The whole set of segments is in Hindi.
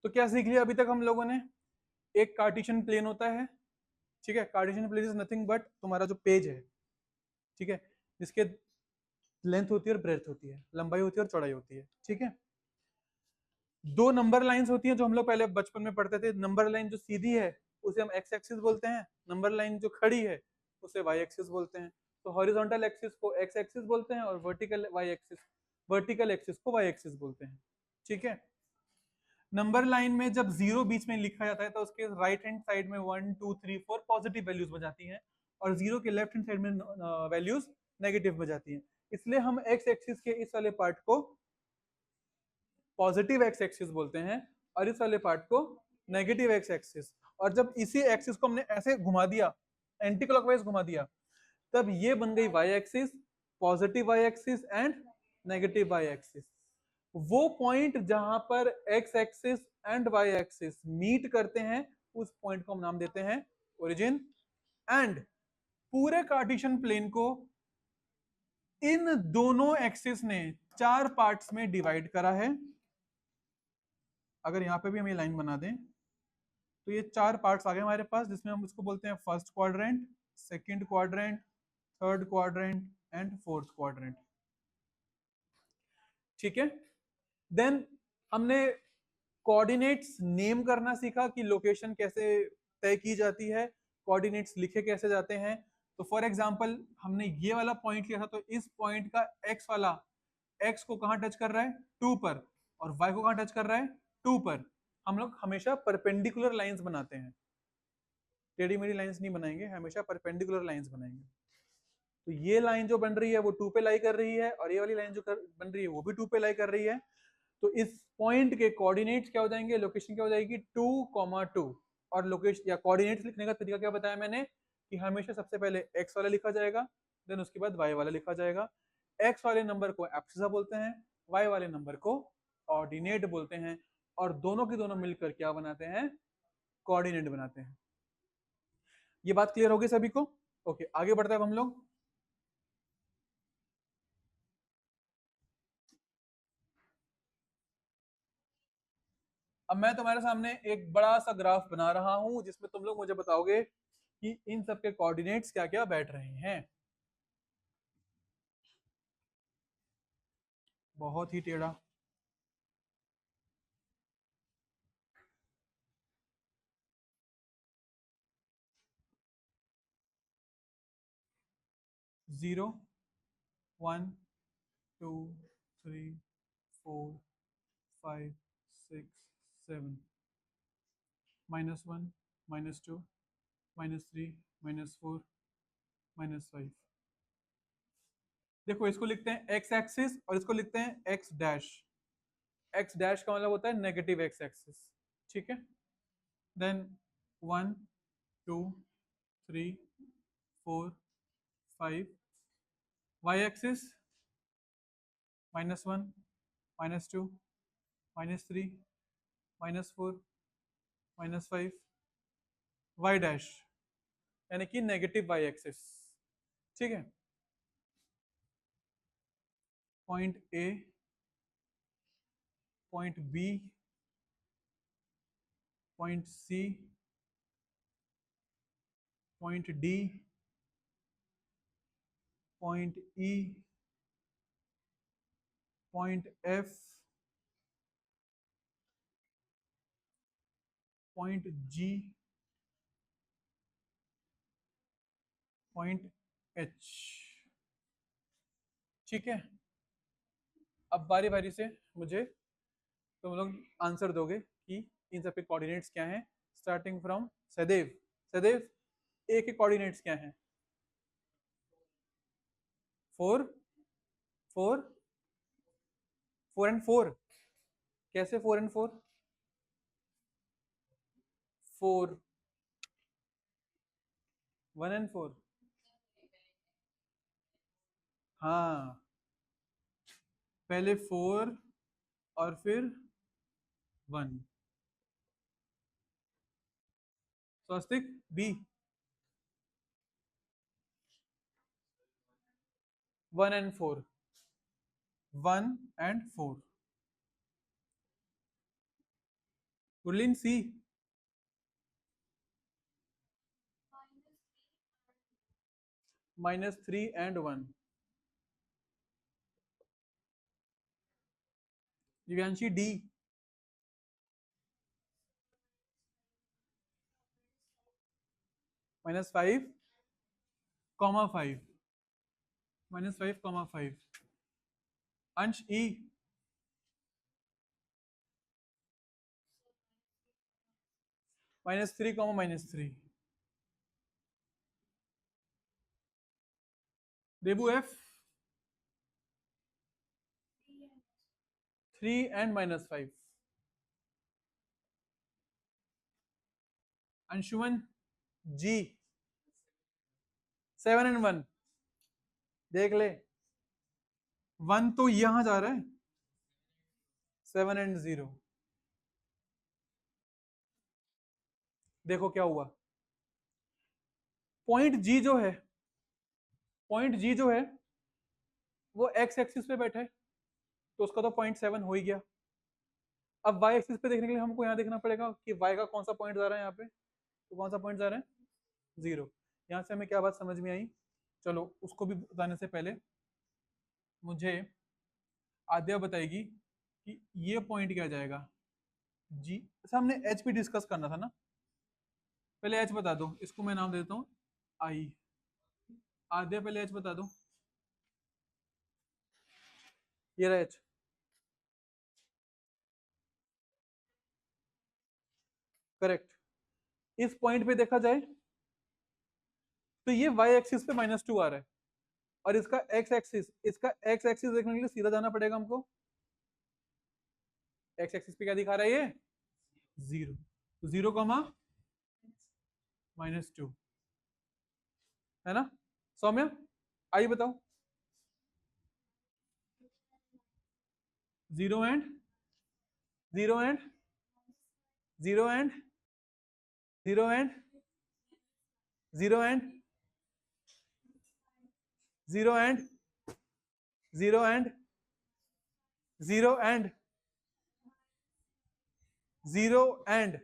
तो क्या सीख लिया अभी तक हम लोगों ने? एक कार्टेशियन प्लेन होता है, ठीक है, Cartesian plane is nothing but तुम्हारा जो पेज है, ठीक है, जिसके लेंथ होती है और ब्रेथ होती है, लंबाई होती है और चौड़ाई होती है, ठीक है। दो नंबर लाइंस होती हैं जो हम लोग पहले बचपन में पढ़ते थे। नंबर लाइन जो सीधी है उसे हम एक्स एक्सिस बोलते हैं, नंबर लाइन जो खड़ी है उसे वाई एक्सिस बोलते हैं। तो हॉरिजॉन्टल एक्सिस को एक्स एक्सिस बोलते हैं और वर्टिकल एक्सिस को वाई एक्सिस बोलते हैं, ठीक है। नंबर लाइन में जब जीरो बीच में लिखा जाता है तो उसके राइट हैंड साइड में 1 2 3 4 पॉजिटिव वैल्यूज बजाती हैं और जीरो के लेफ्ट हैंड साइड में वैल्यूज नेगेटिव बजाती हैं। इसलिए हम एक्स एक्सिस के इस वाले पार्ट को पॉजिटिव एक्स एक्सिस बोलते हैं और इस वाले पार्ट को नेगेटिव एक्स एक्सिस। और जब इसी एक्सिस को हमने ऐसे घुमा दिया, एंटी क्लॉकवाइज घुमा दिया, तब ये बन गई Y axis, positive Y axis and negative Y axis. वो पॉइंट जहां पर X axis and Y axis meet करते हैं उस पॉइंट को हम नाम देते हैं ओरिजिन। एंड पूरे कार्टेशियन प्लेन को इन दोनों एक्सिस ने 4 पार्ट्स में डिवाइड करा है। अगर यहां पे भी हम ये लाइन बना दें तो ये 4 पार्ट्स आ गए हमारे पास, जिसमें हम इसको बोलते हैं first quadrant, second quadrant, third quadrant and fourth quadrant, ठीक है। देन हमने कोऑर्डिनेट्स नेम करना सीखा कि लोकेशन कैसे तय की जाती है, कोऑर्डिनेट्स लिखे कैसे जाते हैं। तो फॉर एग्जांपल हमने ये वाला पॉइंट लिया था, तो इस पॉइंट का एक्स वाला, एक्स को कहां टच कर रहा है? 2 पर, और वाई को कहां टच कर रहा है? 2 पर। हम लोग हमेशा परपेंडिकुलर लाइंस बनाते हैं, टेढ़ी मेढ़ी लाइंस नहीं बनाएंगे, हमेशा परपेंडिकुलर लाइंस बनाएंगे। तो ये लाइन जो बन रही है वो 2 पे लाई कर रही है और ये वाली लाइन जो बन रही है वो भी 2 पे लाई कर रही है। तो इस पॉइंट के कोऑर्डिनेट्स क्या हो जाएंगे, लोकेशन क्या हो जाएगी? 2,2। और लोकेशन या कोऑर्डिनेट्स लिखने का तरीका क्या बताया मैंने कि हमेशा सबसे पहले एक्स वाला लिखा जाएगा, देन उसके बाद वाई वाला लिखा जाएगा। एक्स वाले नंबर को एब्सिसा बोलते हैं, वाई वाले नंबर को ऑर्डिनेट बोलते हैं, और दोनों के दोनों मिलकर क्या बनाते हैं? कोऑर्डिनेट बनाते हैं। ये बात क्लियर होगी सभी को? ओके, आगे बढ़ते हैं अब हम लोग। अब मैं तुम्हारे सामने एक बड़ा सा ग्राफ बना रहा हूं जिसमें तुम लोग मुझे बताओगे कि इन सब के कोऑर्डिनेट्स क्या क्या बैठ रहे हैं। बहुत ही टेढ़ा। जीरो, 1 2 3 4 5 6 7, -1 -2 -3 -4 -5। देखो इसको लिखते हैं एक्स एक्सिस और इसको लिखते हैं एक्स डैश। एक्स डैश का मतलब होता है नेगेटिव एक्स एक्सिस, ठीक है। Then 1 2 3 4 5। Y axis -1 -2 -3 -4 -5। Y dash यानी कि नेगेटिव वाई एक्सिस, ठीक है। Point A, point B, point C, point D, point E, point F, point G, point H, ठीक है। अब बारी बारी से मुझे तुम लोग आंसर दोगे कि इन सब के कोऑर्डिनेट्स क्या हैं, स्टार्टिंग फ्रॉम सदैव। सदैव, ए के कोऑर्डिनेट्स क्या हैं? 4 4 4 एंड 4। कैसे 4 एंड 4? 4 1 एंड 4। हाँ, पहले 4 और फिर 1। Swastik B, 1 and 4, 1 and 4। Gurleen C, -3 and 1। Divyanshi D, -5, -5, -5, Ansh E, -3, -3, Debu F, 3 and -5, Anshuman G, 7 and 1। देख ले, 1 तो यहां जा रहा है, 7 and 0। देखो क्या हुआ, पॉइंट जी जो है, पॉइंट जी जो है वो एक्स एक्सिस पे बैठा है, तो उसका तो 0.7 हो ही गया। अब वाई एक्सिस पे देखने के लिए हमको यहाँ देखना पड़ेगा कि वाई का कौन सा पॉइंट जा रहा है यहाँ पे, तो कौन सा पॉइंट जा रहा है, 0। यहाँ से हमें क्या बात समझ में आई, चलो उसको भी बताने से पहले मुझे आद्या बताएगी कि ये पॉइंट क्या जाएगा जी। अच्छा हमने एच भी डिस्कस करना था ना, पहले एच बता दो, इसको मैं नाम देता हूँ आई। आद्या पहले एच बता दो, ये रहा एच। करेक्ट। इस पॉइंट पे देखा जाए तो ये y एक्सिस पे -2 आ रहा है, और इसका x एक्सिस, देखने के लिए सीधा जाना पड़ेगा हमको। x एक्सिस पे क्या दिखा रहा है ये, 0, 0, -2, है ना। सौम्या आई बताओ, 0 and 0 and 0 and 0 and 0 and 0 and 0 and 0 and 0 and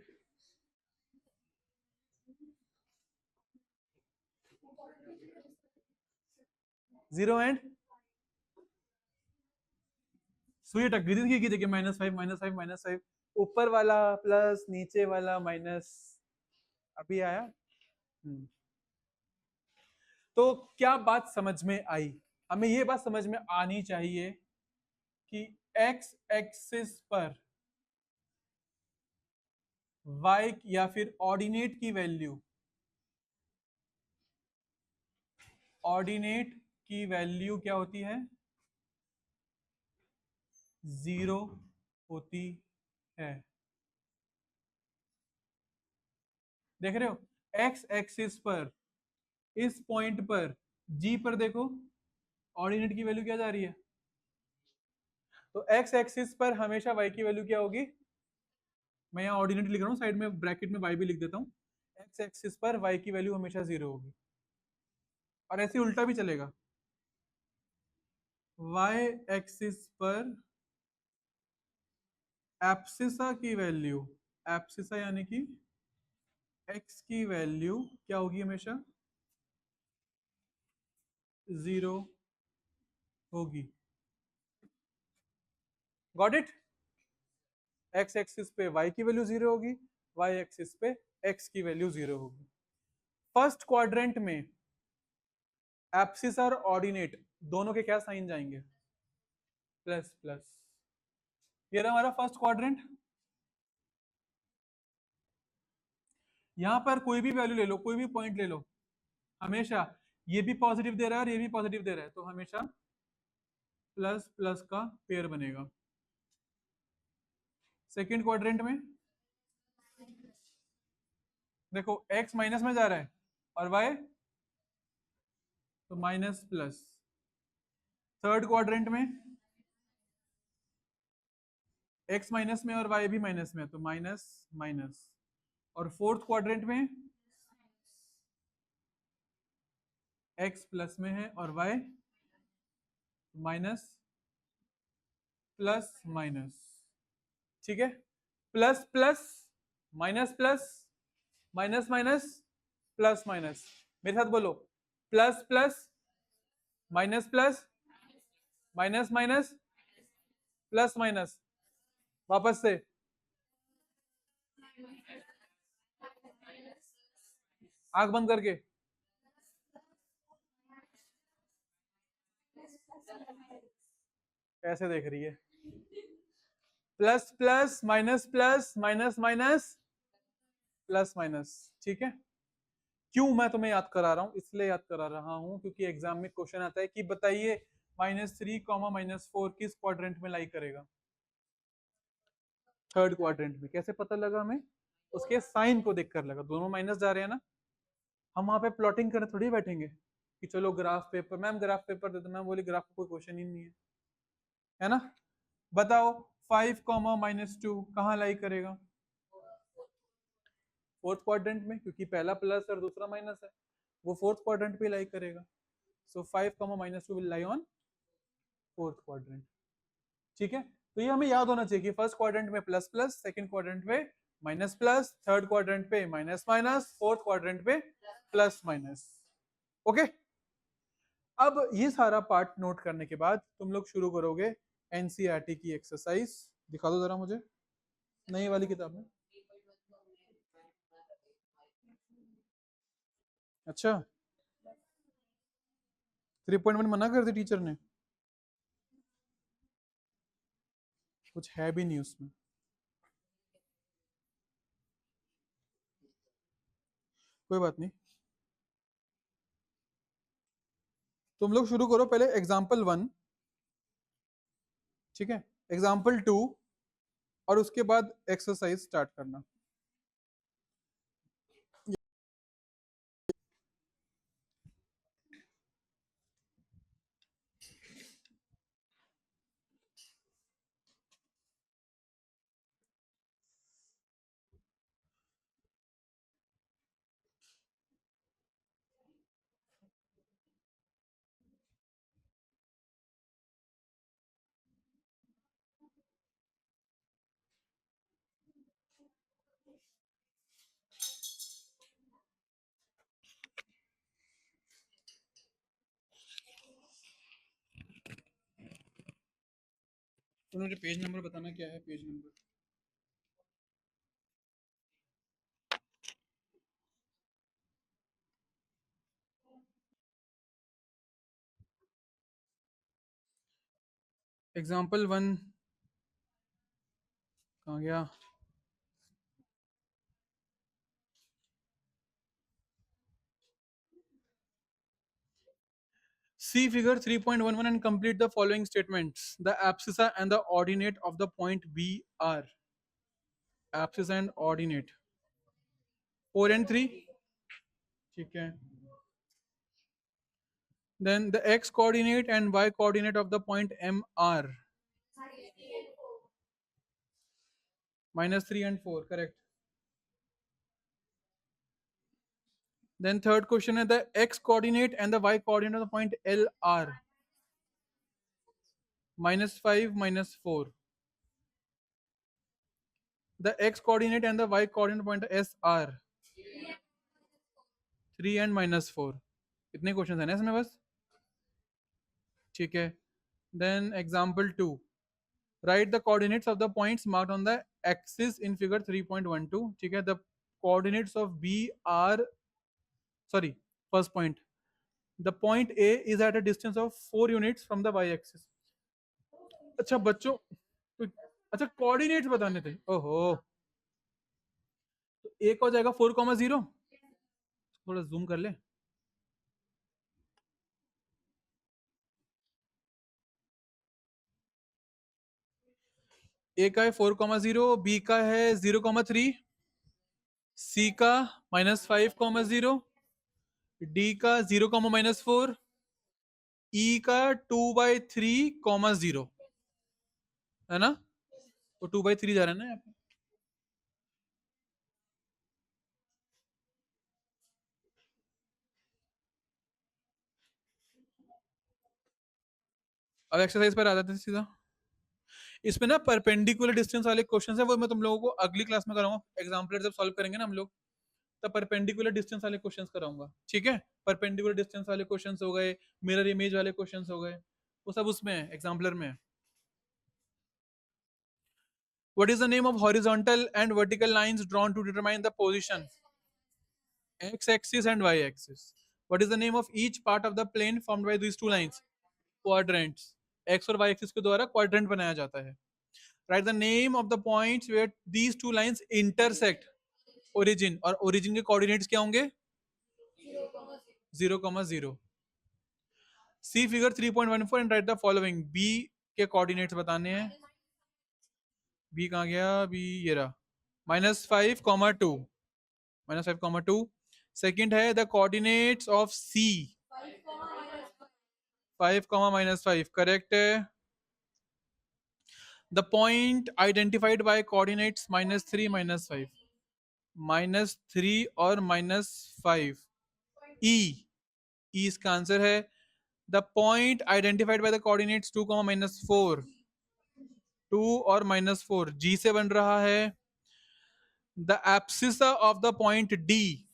0 and सुई टक गई की देखिए, -5, -5, -5, ऊपर वाला प्लस, नीचे वाला माइनस, अभी आया। तो क्या बात समझ में आई, हमें ये बात समझ में आनी चाहिए कि x एक्सिस पर y या फिर ऑर्डिनेट की वैल्यू, ऑर्डिनेट की वैल्यू क्या होती है, 0 होती है। देख रहे हो, x एक्सिस पर इस पॉइंट पर g पर देखो ऑर्डिनेट की वैल्यू क्या जा रही है, तो x एक्सिस पर हमेशा y की वैल्यू क्या होगी, मैं यहाँ ऑर्डिनेट लिख रहा हूँ, साइड में ब्रैकेट में y भी लिख देता हूँ। x एक्सिस पर y की वैल्यू हमेशा 0 होगी, और ऐसे उल्टा भी चलेगा, y एक्सिस पर एब्सिसा की वैल्यू, एब्सिसा यानी कि x की वैल्यू क्या होगी, हमेशा 0 होगी। Got it. x एक्सिस पे y की वैल्यू 0 होगी, y एक्सिस पे x की वैल्यू 0 होगी। फर्स्ट क्वाड्रेंट में एब्सिस और ऑर्डिनेट दोनों के क्या साइन जाएंगे, प्लस प्लस। ये रहा हमारा फर्स्ट क्वाड्रेंट। यहां पर कोई भी वैल्यू ले लो, कोई भी पॉइंट ले लो, हमेशा ये भी पॉजिटिव दे रहा है और ये भी पॉजिटिव दे रहा है, तो हमेशा प्लस प्लस का पेयर बनेगा। सेकेंड क्वाड्रेंट में देखो x माइनस में जा रहा है और y तो माइनस प्लस। थर्ड क्वाड्रेंट में x माइनस में और y भी माइनस में, तो माइनस माइनस। और फोर्थ क्वाड्रेंट में x प्लस में है और y माइनस प्लस माइनस। ठीक है, plus plus minus plus, minus minus, plus minus. मेरे साथ बोलो, plus plus, minus plus, minus minus, plus minus. वापस से, आंख बंद करके। कैसे देख रही है? Plus plus, minus plus, minus minus, plus minus. ठीक है। क्यों मैं तुम्हें याद करा रहा हूं? इसलिए याद करा रहा हूं क्योंकि एग्जाम में क्वेश्चन आता है कि बताइए -3, -4 किस क्वाड्रेंट में लाई करेगा? थर्ड क्वाड्रेंट में। कैसे पता लगा हमें? उसके साइन को देखकर लगा। दोनों माइनस जा रहे हैं ना। हम वहां पे प्लॉटिंग करने थोड़ी बैठेंगे कि चलो graph paper, ma'am graph paper दे दो। मैम बोली ग्राफ कोई क्वेश्चन ही नहीं है ना। बताओ 5, -2 कहाँ लाई करेगा? फोर्थ क्वाड्रेंट में, क्योंकि पहला प्लस और दूसरा माइनस है। वो फोर्थ क्वाड्रेंट पे लाई करेगा। सो 5, -2 will lie on fourth quadrant. ठीक है। तो ये हमें याद होना चाहिए कि फर्स्ट क्वाड्रेंट में प्लस प्लस, सेकंड क्वाड्रेंट में माइनस प्लस, थर्ड क्वाड्रेंट पे माइनस माइनस, फोर्थ क्वाड्रेंट पे प्लस माइनस। ओके। अब ये सारा पार्ट नोट करने के बाद तुम लोग शुरू करोगे एनसीईआरटी की एक्सरसाइज। दिखा दो जरा मुझे नई वाली किताब में। अच्छा, 3.1 मना कर दी टीचर ने? कुछ है भी नहीं उसमें। कोई बात नहीं, तुम लोग शुरू करो पहले एग्जाम्पल 1। ठीक है, एग्जाम्पल 2, और उसके बाद एक्सरसाइज स्टार्ट करना। तो मुझे पेज नंबर बताना, क्या है पेज नंबर? एग्जाम्पल 1 कहाँ गया? See figure 3.11 and complete the following statements. The abscissa and the ordinate of the point B are abscissa and ordinate 4 and 3. ठीक है. Then the x coordinate and y coordinate of the point M are -3 and 4. Correct. Then third question is the x coordinate and the y coordinate of the point L are -5, -4. The x coordinate and the y coordinate point S are 3 and -4. इतने क्वेश्चन है ना इसमें बस. ठीक है. Then example 2. Write the coordinates of the points marked on the axis in figure 3.12. ठीक है. The coordinates of B are, sorry, first point. The point A is at a distance of 4 units from the y-axis. अच्छा बच्चों, अच्छा कोऑर्डिनेट्स बताने थे। ओहो, तो एक हो जाएगा 4,0। थोड़ा जूम कर ले। ए का है 4,0, बी का है 0,3, सी का -5,0, डी का 0,-4, ई का 2/3,0, है ना? तो 2/3 जा रहा है ना यहाँ पे। अब एक्सरसाइज पर आ जाते हैं सीधा। इसमें ना परपेंडिकुलर डिस्टेंस वाले क्वेश्चन है, वो मैं तुम लोगों को अगली क्लास में कराऊंगा, एग्जाम्पलर जब सॉल्व करेंगे ना हम लोग, तब परपेंडिकुलर डिस्टेंस वाले क्वेश्चंस कराऊंगा, ठीक है। परपेंडिकुलर डिस्टेंस वाले क्वेश्चंस हो गए, मिरर इमेज वाले क्वेश्चंस हो गए, वो सब उसमें है, एग्जाम्पलर में है। What is the name of horizontal and vertical lines drawn to determine the position? X-axis and Y-axis. What is the name of each part of the plane formed by these two lines? Quadrants. X और Y axis के द्वारा quadrant बनाया जाता है. Write the name of the points where these two lines intersect. Origin, और origin के coordinates क्या होंगे? 0,0. See figure 3.14 and write the following. B के coordinates बताने हैं. B कहाँ गया? B ये रहा. -5,2. -5,2. सेकेंड है the coordinates of C. 5, -5. Correct है. The point identified by coordinates -3, -5. -3 और -5. ई. ई इसका आंसर है. The point identified by the coordinates 2, -4. 2 और -4 जी से बन रहा है. The abscissa of the point D.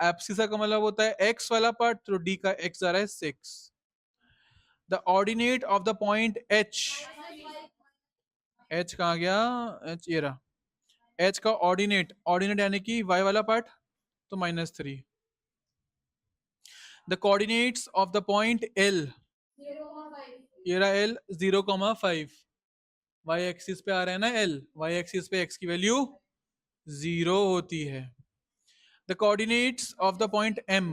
Abscissa का मतलब होता है एक्स वाला पार्ट, तो डी का एक्स आ रहा है 6. The ordinate of the point H. H कहाँ गया? एच ये रहा. एच का ऑर्डिनेट, ऑर्डिनेट यानी कि वाई वाला पार्ट, तो -3. The coordinates of the point L. ये रहा एल 0,5. वाई एक्सिस पे आ रहा है ना एल, वाई एक्सिस पे एक्स की वैल्यू 0 होती है. The coordinates of the point M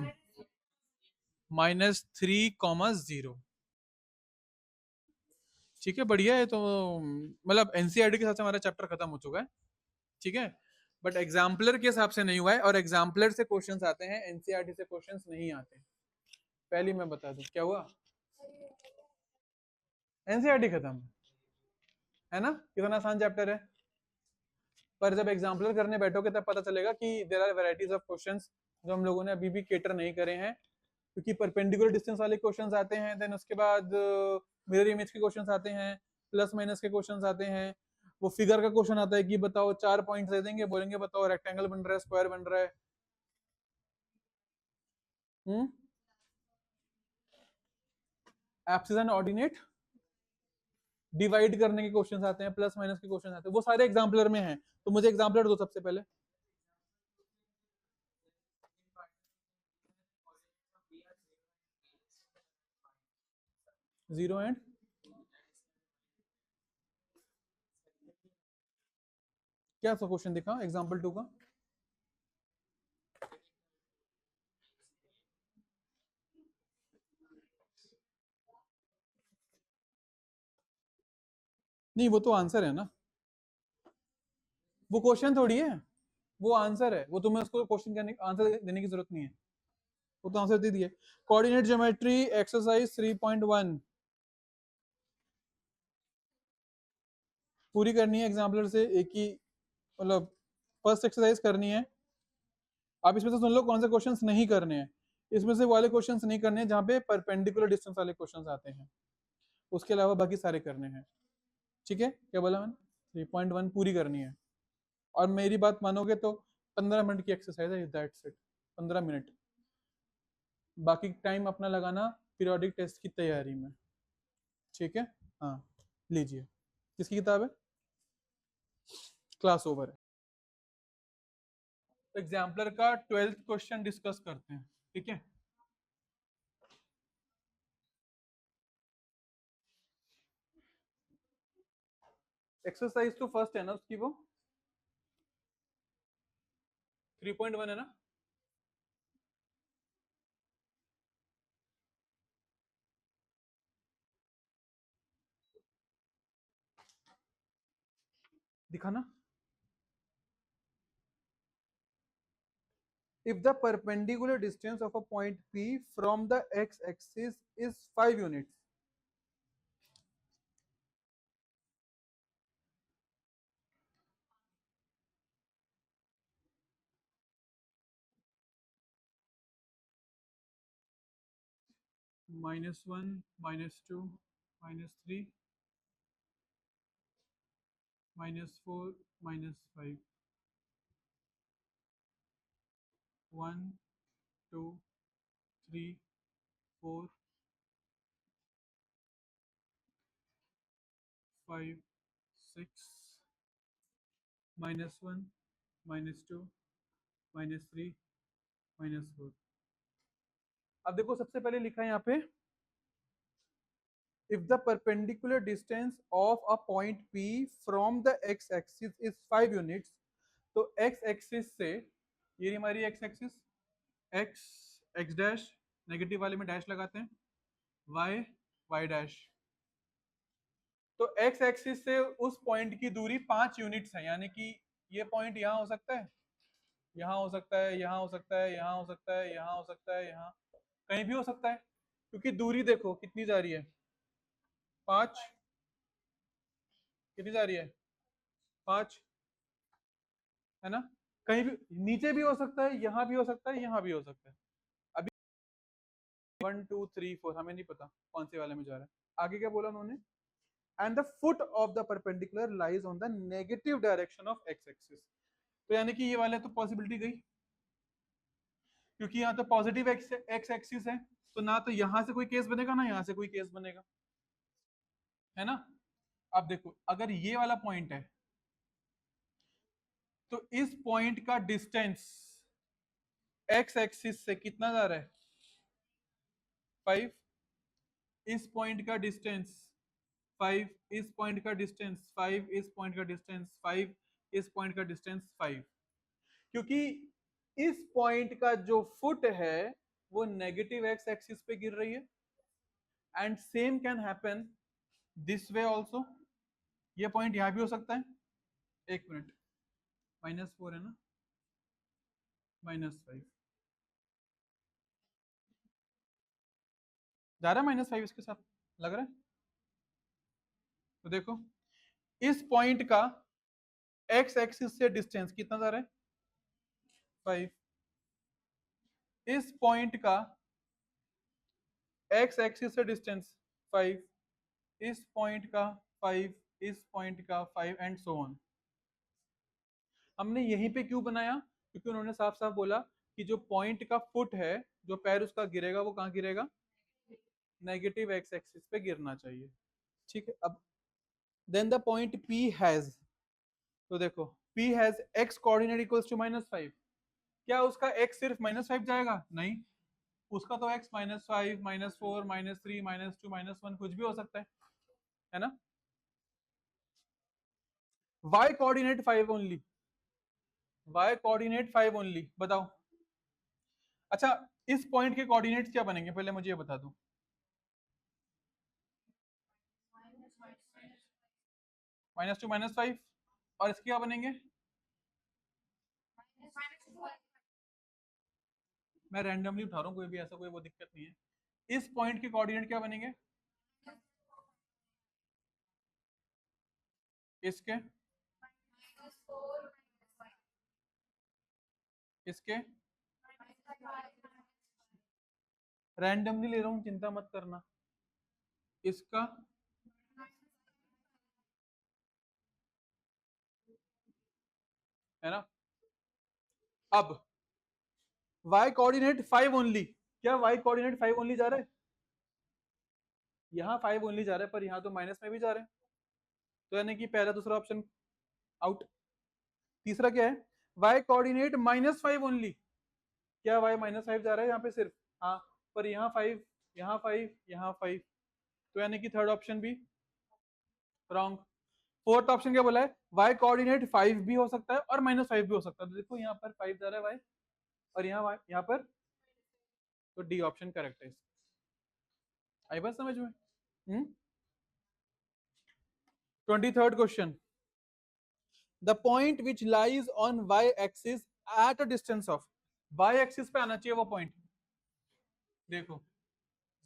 -3,0. ठीक है, बढ़िया है. तो मतलब एनसीईआरटी के साथ से हमारा चैप्टर खत्म हो चुका है, ठीक है. बट एग्जाम्पलर के हिसाब से नहीं हुआ है, और एग्जाम्पलर से क्वेश्चंस आते हैं, एनसीईआरटी से क्वेश्चंस नहीं आते. पहले मैं बता दूं क्या हुआ. एनसीईआरटी खत्म है ना, कितना आसान चैप्टर है. पर जब एग्जाम्पलर करने बैठोगे तब पता चलेगा कि there are varieties of questions जो हम लोगों ने अभी भी केटर नहीं करे हैं, क्योंकि परपेंडिकुलर डिस्टेंस वाले क्वेश्चंस आते हैं, देन उसके बाद मिरर इमेज के क्वेश्चंस आते हैं, प्लस माइनस के क्वेश्चंस आते हैं. वो फिगर का क्वेश्चन आता है कि बताओ 4 पॉइंट्स दे देंगे, बोलेंगे बताओ रेक्टेंगल बन रहा है, स्क्वायर बन रहा है. एब्सिस एंड ऑर्डिनेट डिवाइड करने के क्वेश्चंस आते हैं, प्लस माइनस के क्वेश्चन आते हैं, वो सारे एग्जाम्पलर में हैं. तो मुझे एग्जाम्पलर दो सबसे पहले. 0 एंड क्या सा क्वेश्चन दिखा एग्जाम्पल 2 का. नहीं, वो तो आंसर है ना, वो क्वेश्चन थोड़ी है, वो आंसर है. वो तुम्हें उसको क्वेश्चन करने आंसर देने की जरूरत नहीं है, वो तो आंसर दे दिए. कोऑर्डिनेट ज्योमेट्री एक्सरसाइज 3.1 पूरी करनी है एग्जाम्पलर से. एक ही मतलब फर्स्ट एक्सरसाइज करनी है. आप इसमें से सुन लो कौन से क्वेश्चंस नहीं करने हैं. इसमें से वाले क्वेश्चंस नहीं करने हैं जहाँ पे परपेंडिकुलर डिस्टेंस वाले क्वेश्चंस आते हैं, उसके अलावा बाकी सारे करने हैं. ठीक है, क्या बोला मैंने? 3.1 पूरी करनी है. और मेरी बात मानोगे तो 15 मिनट की एक्सरसाइज है, दैट्स इट. 15 मिनट, बाकी टाइम अपना लगाना पीरियोडिक टेस्ट की तैयारी में. ठीक है. हाँ, लीजिए. किसकी किताब है? क्लास ओवर है. तो एग्जाम्पलर का 12th क्वेश्चन डिस्कस करते हैं, ठीक है. एक्सरसाइज तो फर्स्ट है ना उसकी, वो 3.1 है ना. दिखाना. If the perpendicular distance of a point P from the x-axis is 5 units, -1, -2, -3, -4 -5 1 2 3 4 5 6 -1 -2 -3 -4। अब देखो सबसे पहले लिखा है यहाँ पे, if the perpendicular distance of a point P from the x-axis is 5 units, तो x-axis से, ये हमारी x-axis, x x dash, negative वाले में डैश लगाते हैं, y y डैश, तो x एक्सिस से उस पॉइंट की दूरी 5 यूनिट्स है, यानी कि ये पॉइंट यहाँ हो सकता है, यहाँ हो सकता है, यहाँ हो सकता है, यहाँ हो सकता है, यहाँ हो सकता है, यहाँ कहीं भी हो सकता है, क्योंकि दूरी देखो कितनी जा रही है, 5, कितनी जा रही है, 5, है ना, कहीं भी नीचे भी हो सकता है, यहाँ भी हो सकता है, यहाँ भी हो सकता है। अभी 1 2 3 4 हमें नहीं पता कौन से वाले में जा रहा है। आगे क्या बोला उन्होंने, and the foot of the perpendicular lies on the negative direction of x axis, तो यानी कि ये वाले तो पॉसिबिलिटी गई, क्योंकि यहाँ तो पॉजिटिव एक्स एक्सिस है, तो ना तो यहाँ से कोई केस बनेगा ना यहाँ से कोई केस बनेगा, है ना। अब देखो अगर ये वाला पॉइंट है, तो इस पॉइंट का डिस्टेंस एक्स एक्सिस से कितना जा रहा है, 5, इस पॉइंट का डिस्टेंस 5, इस पॉइंट का डिस्टेंस 5, इस पॉइंट का डिस्टेंस 5, इस पॉइंट का डिस्टेंस 5, क्योंकि इस पॉइंट का जो फुट है वो नेगेटिव एक्स एक्सिस पे गिर रही है, and same can happen this way also, ये पॉइंट यहां भी हो सकता है, एक मिनट, -4 है ना, -5 जा रहा है, -5 इसके साथ लग रहा है, तो देखो इस पॉइंट का एक्स एक्सिस से डिस्टेंस कितना जा रहा है, 5, इस पॉइंट का एक्स एक्सिस से डिस्टेंस 5, इस पॉइंट का 5, इस पॉइंट का 5 एंड सो ऑन। हमने यहीं पे क्यों बनाया, क्योंकि उन्होंने साफ साफ बोला कि जो पॉइंट का फुट है, जो पैर उसका गिरेगा वो कहाँ गिरेगा, नेगेटिव एक्स एक्सिस पे गिरना चाहिए, ठीक है। अब then the point P has, तो देखो P has x coordinate equals to -5, क्या उसका x सिर्फ -5 जाएगा, नहीं, उसका तो x -5 -4 -3 -2 -1 कुछ भी हो सकता है ना। y coordinate 5 only, y coordinate 5 only, बताओ। अच्छा इस पॉइंट के कोऑर्डिनेट्स क्या बनेंगे, पहले मुझे ये बता दो, -2 -5, और इसके क्या बनेंगे, मैं रैंडमली उठा रहा हूँ, कोई भी ऐसा कोई वो दिक्कत नहीं है। इस पॉइंट के कोऑर्डिनेट क्या बनेंगे, इसके, इसके, रैंडमली ले रहा हूँ, चिंता मत करना, इसका, है ना। अब y कोऑर्डिनेट 5 ओनली, क्या y कोऑर्डिनेट 5 ओनली जा रहा है, यहाँ 5 ओनली जा रहा है, पर यहाँ तो माइनस में भी जा रहा है, तो यानी कि पहला दूसरा ऑप्शन आउट। तीसरा क्या है, y कोऑर्डिनेट -5 ओनली, क्या y -5 जा रहा है यहाँ पे सिर्फ, हाँ, पर यहाँ 5, यहाँ 5, यहाँ 5, तो यानी कि थर्ड ऑप्शन भी रॉन्ग। फोर्थ ऑप्शन क्या बोला है, y कोऑर्डिनेट 5 भी हो सकता है और -5 भी हो सकता है, तो देखो यहाँ पर 5 जा रहा है y, और यहाँ पर, तो डी ऑप्शन करेक्ट है। आई बात समझ में। 23rd question, the point which lies on y axis at a distance of, y axis पे आना चाहिए वो पॉइंट, देखो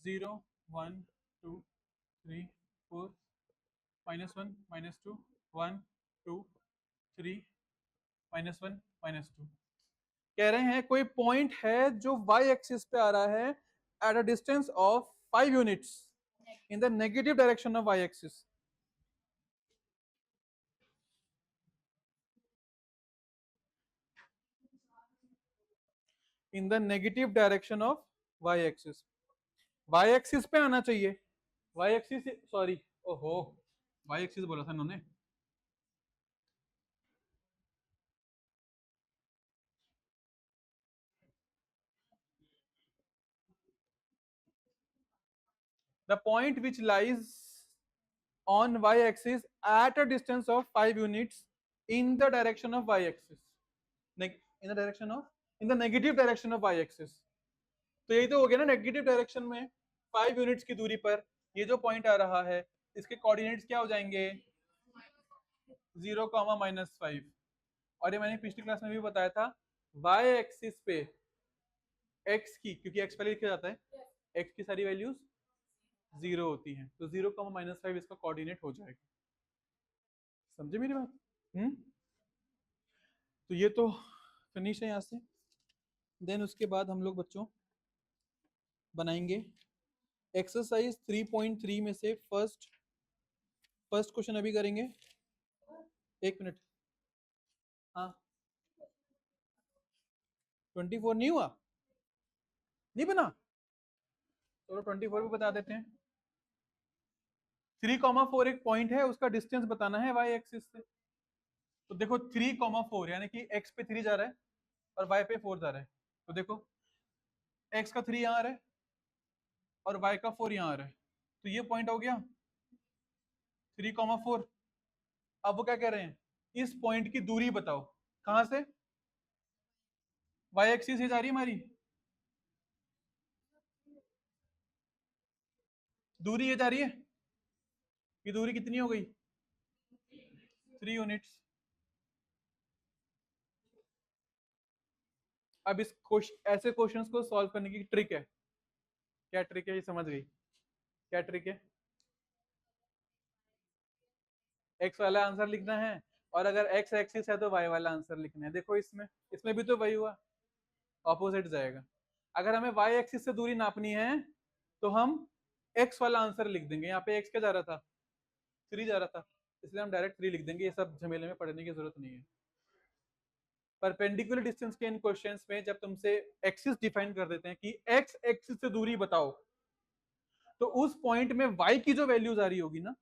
0 1 2 3 4 -1 -2 1 2 3 -1 -2, कह रहे हैं कोई पॉइंट है जो y एक्सिस पे आ रहा है at a distance of 5 units in the negative direction of y axis, in the negative direction of Y axis. Y axis पे आना चाहिए, वाई एक्सिस, सॉरी, ओहो, वाई एक्सिस बोला था इन्होंने। The point which lies on y-axis at a distance of 5 units in the direction of y-axis, in the direction of, in the negative direction of y-axis। तो यही तो हो गया ना, नेगेटिव डायरेक्शन में 5 यूनिट्स की दूरी पर ये जो पॉइंट आ रहा है, इसके कोऑर्डिनेट्स क्या हो जाएंगे, 0, -5। और ये मैंने पिछली क्लास में भी बताया था, y एक्सिस पे x की, क्योंकि x पहले लिखा जाता है, x की सारी वैल्यूज 0 होती हैं, तो 0, -5 इसका कोऑर्डिनेट हो जाएगा। समझे मेरी बात? तो ये तो फिनिश है यहाँ से। देन उसके बाद हम लोग बच्चों बनाएंगे एक्सरसाइज 3.3 में से फर्स्ट क्वेश्चन अभी करेंगे। एक मिनट, हाँ 24 नहीं हुआ, नहीं बना, चलो 24 भी बता देते हैं। 3,4 एक पॉइंट है, उसका डिस्टेंस बताना है वाई एक्सिस से। तो देखो 3,4 यानी कि x पे 3 जा रहा है और y पे 4 जा रहा है। तो देखो x का 3 यहाँ आ रहा है और y का 4 यहाँ आ रहा है, तो ये पॉइंट हो गया 3,4। अब वो क्या कह रहे हैं, इस पॉइंट की दूरी बताओ, कहां से, y एक्सिस से जा रही है हमारी, दूरी ये जा रही है, ये दूरी कितनी हो गई, 3 यूनिट्स। अब इस ऐसे क्वेश्चंस को सॉल्व करने की ट्रिक है, क्या ट्रिक है ये समझ गई, क्या ट्रिक है, x वाला आंसर लिखना है और अगर x एक्सिस है तो y वाला आंसर लिखना है। देखो इसमें भी तो वही हुआ, ऑपोजिट जाएगा। अगर हमें y एक्सिस से दूरी नापनी है तो हम x वाला आंसर लिख देंगे, यहाँ पे x क्या जा रहा था, 3 जा रहा था, इसलिए हम डायरेक्ट 3 लिख देंगे, ये सब झमेले में पढ़ने की जरूरत नहीं है। परपेंडिकुलर डिस्टेंस के इन क्वेश्चंस में जब तुमसे एक्सिस डिफाइन कर देते हैं कि x एक्सिस से दूरी बताओ, तो उस पॉइंट में y की जो वैल्यूज आ रही होगी ना,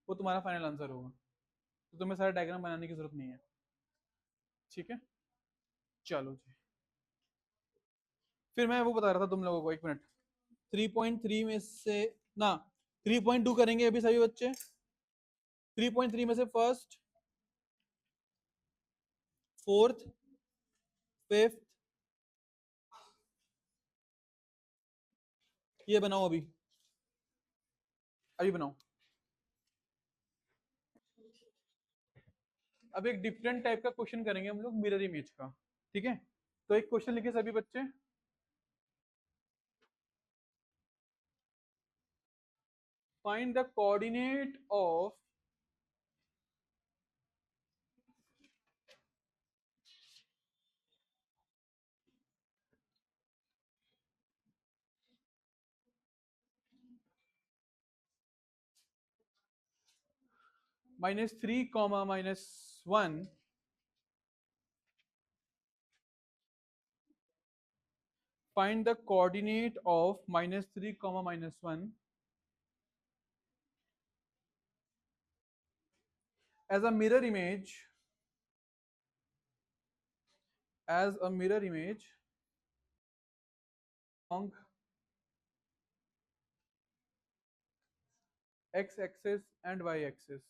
वो तुम्हारा फाइनल आंसर होगा। तो तुम्हें सारा डायग्राम बनाने की जरूरत नहीं है, ठीक है। चलो जी, फिर मैं वो बता रहा था तुम लोगों को, एक मिनट, 3.3 में से ना 3.2 करेंगे अभी सभी बच्चे। 3.3 में से फर्स्ट, फोर्थ, फिफ्थ, ये बनाओ, अभी अभी बनाओ। अब एक डिफरेंट टाइप का क्वेश्चन करेंगे हम लोग, मिरर इमेज का, ठीक है। तो एक क्वेश्चन लिखे सभी बच्चे, find the coordinate of -3, -1 find the coordinate of -3, -1 as a mirror image, as a mirror image along x axis and y axis।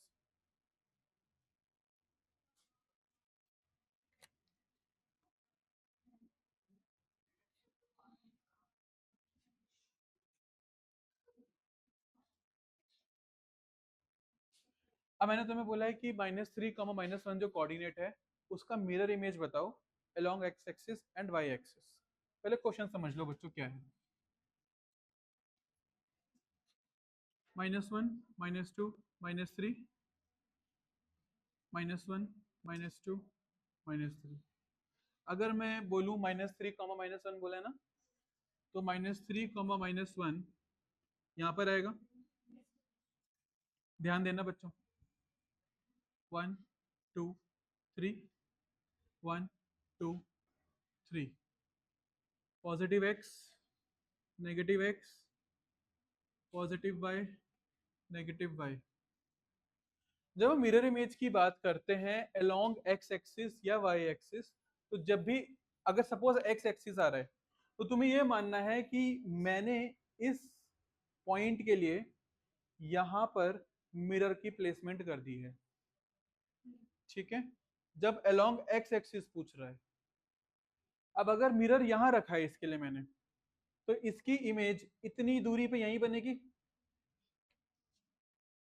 अब मैंने तुम्हें बोला है कि -3, -1 जो कोऑर्डिनेट है उसका मिरर इमेज बताओ along x axis and y axis. पहले क्वेश्चन समझ लो बच्चों क्या है। -1, -2, -3, -1, -2, -3। अगर मैं बोलूं -3, -1 बोला है ना, तो -3, -1 यहाँ पर आएगा, ध्यान देना बच्चों, 1, 2, 3, 1, 2, 3। Positive X, negative X, positive Y, negative Y. जब हम मिरर इमेज की बात करते हैं अलोंग एक्स एक्सिस या वाई एक्सिस, तो जब भी अगर सपोज एक्स एक्सिस आ रहा है तो तुम्हें यह मानना है कि मैंने इस पॉइंट के लिए यहां पर मिरर की प्लेसमेंट कर दी है, ठीक है। जब अलोंग एक्स एक्सिस पूछ रहा है, अब अगर मिरर यहां रखा है इसके लिए मैंने, तो इसकी इमेज इतनी दूरी पे यहीं बनेगी।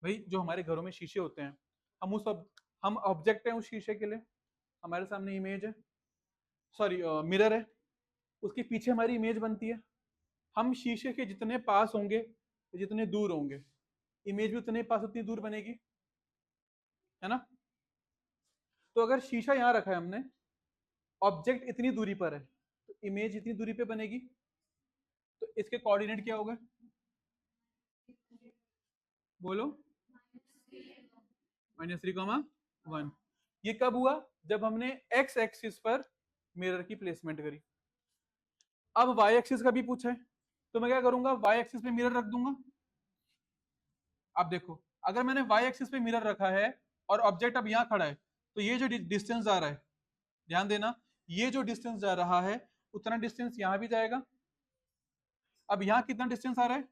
भाई जो हमारे घरों में शीशे होते हैं, हम ऑब्जेक्ट हैं उस शीशे के लिए, हमारे सामने इमेज है, सॉरी मिरर है, उसके पीछे हमारी इमेज बनती है। हम शीशे के जितने पास होंगे, जितने दूर होंगे, इमेज भी उतने पास उतनी दूर बनेगी, है ना। तो अगर शीशा यहां रखा है हमने, ऑब्जेक्ट इतनी दूरी पर है, तो इमेज इतनी दूरी पे बनेगी। तो इसके कोऑर्डिनेट क्या होगा, बोलो, -3,1। ये कब हुआ, जब हमने एक्स एक्सिस पर मिरर की प्लेसमेंट करी। अब वाई एक्सिस का भी पूछा है, तो मैं क्या करूंगा, वाई एक्सिस पे मिरर रख दूंगा। अब देखो, अगर मैंने वाई एक्सिस पे मिरर रखा है और ऑब्जेक्ट अब यहां खड़ा है, तो ये जो डिस्टेंस आ रहा है, ध्यान देना, ये जो डिस्टेंस जा रहा है उतना डिस्टेंस यहां भी जाएगा। अब यहां कितना डिस्टेंस आ रहा है,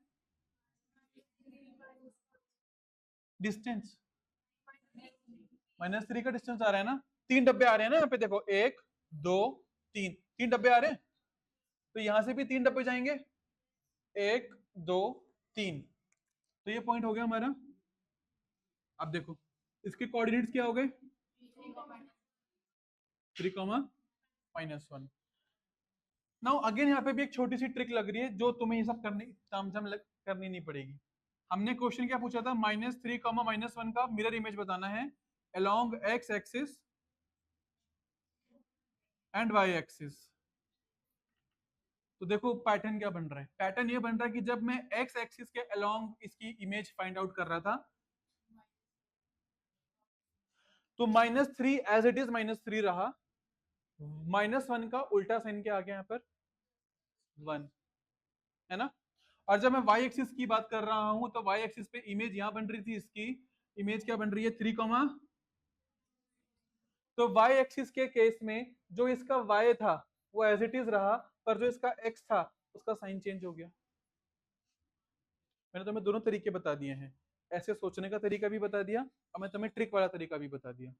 डिस्टेंस -3 का डिस्टेंस आ रहा है ना। 3 डब्बे आ रहे हैं ना यहाँ पे, देखो 1 2 3, 3 डब्बे आ रहे हैं, तो यहां से भी 3 डब्बे जाएंगे, 1 2 3। तो ये पॉइंट हो गया हमारा। अब देखो इसके कोऑर्डिनेट्स क्या हो गए, 3,-1। नाउ अगेन यहाँ पे भी एक छोटी सी ट्रिक लग रही है, जो तुम्हें ये सब करनी नहीं पड़ेगी। हमने क्वेश्चन क्या पूछा था, -3, का मिरर इमेज बताना है along X axis and Y axis. तो देखो पैटर्न क्या बन रहा है, पैटर्न ये बन रहा है कि जब मैं एक्स एक्सिस के अलोंग इसकी इमेज फाइंड आउट कर रहा था, तो -3 एज इट इज -3 रहा, -1 का उल्टा साइन क्या आ गया यहाँ पर, 1, है ना। और जब मैं y एक्सिस की बात कर रहा हूं, तो y एक्सिस पे इमेज यहां बन रही थी, इसकी इमेज क्या बन रही है, 3, तो y एक्सिस के केस में जो इसका y था वो एज इट इज रहा, पर जो इसका x था उसका साइन चेंज हो गया। मैंने तुम्हें दोनों तरीके बता दिए हैं, ऐसे सोचने का तरीका भी बता दिया और मैं तुम्हें ट्रिक वाला तरीका भी बता दिया।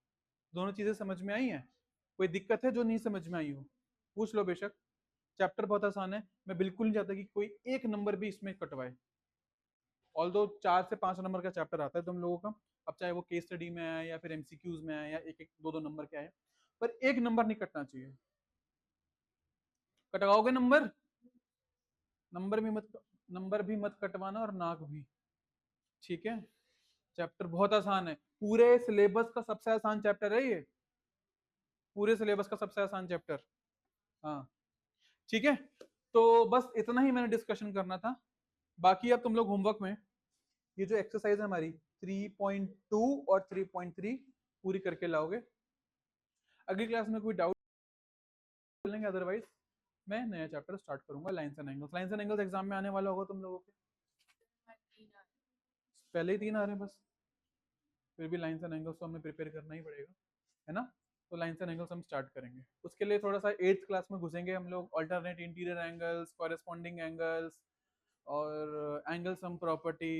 दोनों चीजें समझ में आई हैं, कोई दिक्कत है जो नहीं समझ में आई हो, पूछ लो बेशक। चैप्टर बहुत आसान है, मैं बिल्कुल नहीं चाहता कि कोई एक नंबर भी इसमें कटवाए। ऑल दो 4 से 5 नंबर का चैप्टर आता है तुम लोगों का, अब चाहे वो केस स्टडी में आए या फिर एमसीक्यूज में आए या एक एक 2-2 नंबर के आए, पर एक नंबर नहीं कटना चाहिए। कटवाओगे नंबर, नंबर भी मत कटवाना और नाक भी, ठीक है। चैप्टर बहुत आसान है, पूरे सिलेबस का सबसे आसान चैप्टर है ये, पूरे सिलेबस का सबसे आसान चैप्टर। हाँ ठीक है, तो बस इतना ही मैंने डिस्कशन करना था। बाकी अब तुम लोग होमवर्क में ये जो एक्सरसाइज है हमारी 3.2 और 3.3 पूरी करके लाओगे। अगली क्लास में कोई डाउट लेंगे, अदरवाइज मैं नया चैप्टर स्टार्ट करूंगा, lines and angles. Lines and angles exam में आने वाला होगा तुम लोगों के, पहले ही 3 आ रहे हैं बस, फिर भी लाइंस एंड एंगल्स तो हमें प्रिपेयर करना ही पड़ेगा, है ना। तो लाइंस एंड एंगल्स हम स्टार्ट करेंगे, उसके लिए थोड़ा सा 8th क्लास में घुसेंगे हम लोग, alternate interior angles, corresponding angles और एंगल सम प्रॉपर्टी,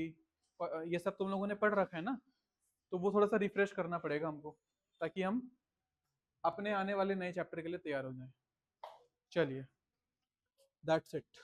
ये सब तुम लोगों ने पढ़ रखा है ना, तो वो थोड़ा सा रिफ्रेश करना पड़ेगा हमको, ताकि हम अपने आने वाले नए चैप्टर के लिए तैयार हो जाएं। चलिए, दैट्स इट।